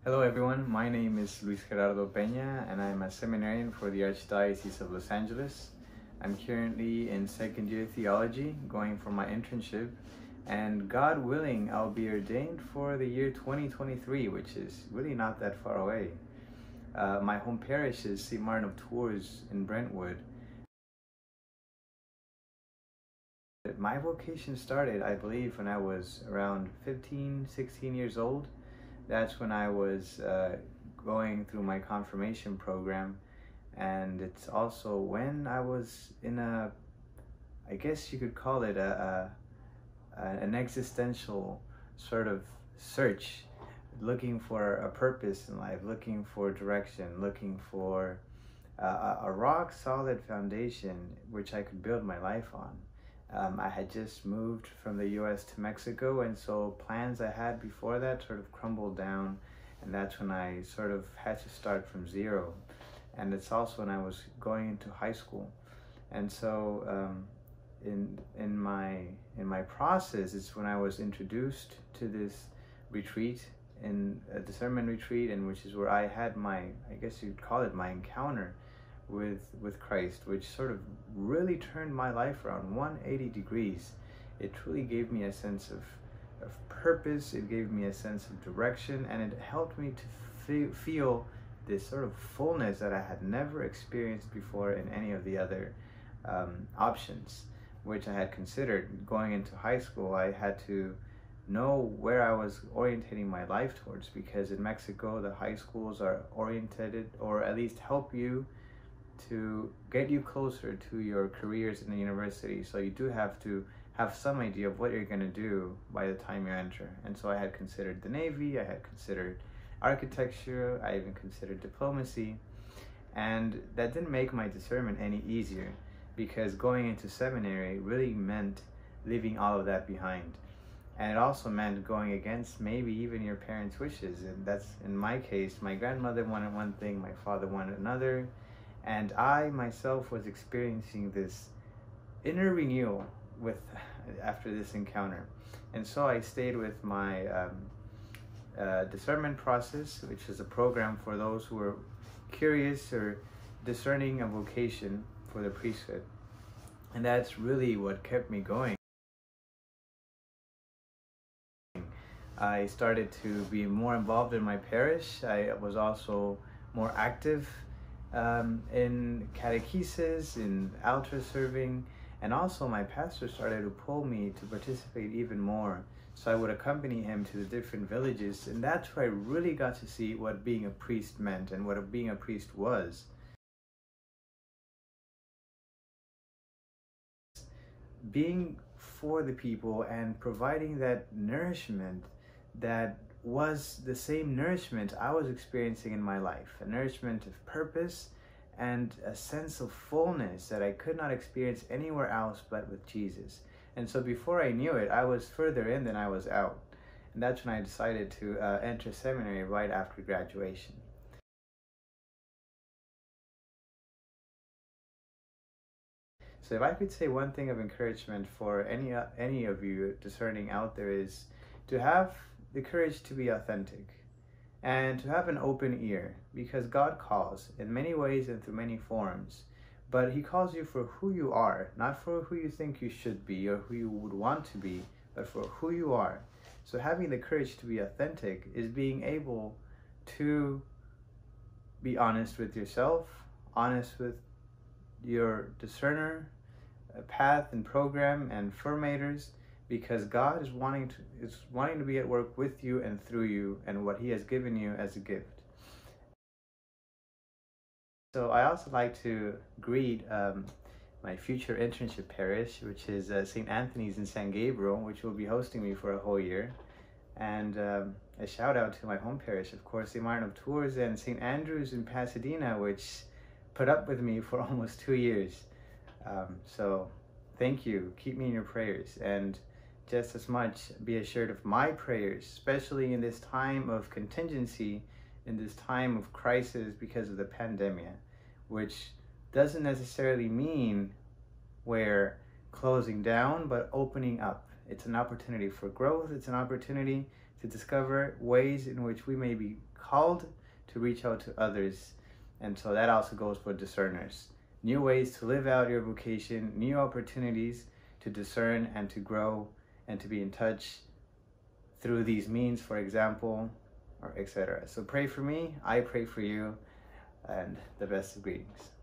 Hello everyone, my name is Luis Gerardo Pena and I'm a seminarian for the Archdiocese of Los Angeles. I'm currently in second year theology, going for my internship, and God willing, I'll be ordained for the year 2023, which is really not that far away. My home parish is Seminarian of Tours in Brentwood. My vocation started, I believe, when I was around 15, 16 years old. That's when I was going through my confirmation program, and it's also when I was in I guess you could call it an existential sort of search, looking for a purpose in life, looking for direction, looking for a rock solid foundation which I could build my life on. I had just moved from the US to Mexico, and so plans I had before that sort of crumbled down, and that's when I sort of had to start from zero. And it's also when I was going into high school. And so in my process, it's when I was introduced to this retreat, in a discernment retreat, and which is where I had my, I guess you'd call it, my encounter with Christ, which sort of really turned my life around 180 degrees. It truly gave me a sense of purpose, it gave me a sense of direction, and it helped me to feel this sort of fullness that I had never experienced before in any of the other options which I had considered. Going into high school, I had to know where I was orientating my life towards, because in Mexico the high schools are oriented, or at least help you to get you closer to your careers in the university. So you do have to have some idea of what you're going to do by the time you enter. And so I had considered the Navy, I had considered architecture, I even considered diplomacy, and that didn't make my discernment any easier, because going into seminary really meant leaving all of that behind. And it also meant going against maybe even your parents' wishes. And that's, in my case, my grandmother wanted one thing, my father wanted another. And I myself was experiencing this inner renewal after this encounter. And so I stayed with my discernment process, which is a program for those who are curious or discerning a vocation for the priesthood. And that's really what kept me going. I started to be more involved in my parish. I was also more active in catechesis, in altar serving, and also my pastor started to pull me to participate even more. So I would accompany him to the different villages, and that's where I really got to see what being a priest meant and what being a priest was. Being for the people and providing that nourishment that was the same nourishment I was experiencing in my life, a nourishment of purpose and a sense of fullness that I could not experience anywhere else but with Jesus. And so before I knew it, I was further in than I was out. And that's when I decided to enter seminary right after graduation. So if I could say one thing of encouragement for any of you discerning out there, is to have the courage to be authentic and to have an open ear, because God calls in many ways and through many forms, but He calls you for who you are, not for who you think you should be or who you would want to be, but for who you are. So having the courage to be authentic is being able to be honest with yourself, honest with your discerner, path and program and formators, because God is wanting to be at work with you and through you and what He has given you as a gift. So I also like to greet my future internship parish, which is St. Anthony's in San Gabriel, which will be hosting me for a whole year. And a shout out to my home parish, of course, Seminarian of Tours, and St. Andrew's in Pasadena, which put up with me for almost 2 years. So thank you. Keep me in your prayers, and just as much be assured of my prayers, especially in this time of contingency, in this time of crisis because of the pandemic, which doesn't necessarily mean we're closing down, but opening up. It's an opportunity for growth. It's an opportunity to discover ways in which we may be called to reach out to others. And so that also goes for discerners. New ways to live out your vocation, new opportunities to discern and to grow and to be in touch through these means, for example, or etc. So pray for me, I pray for you, and the best of greetings.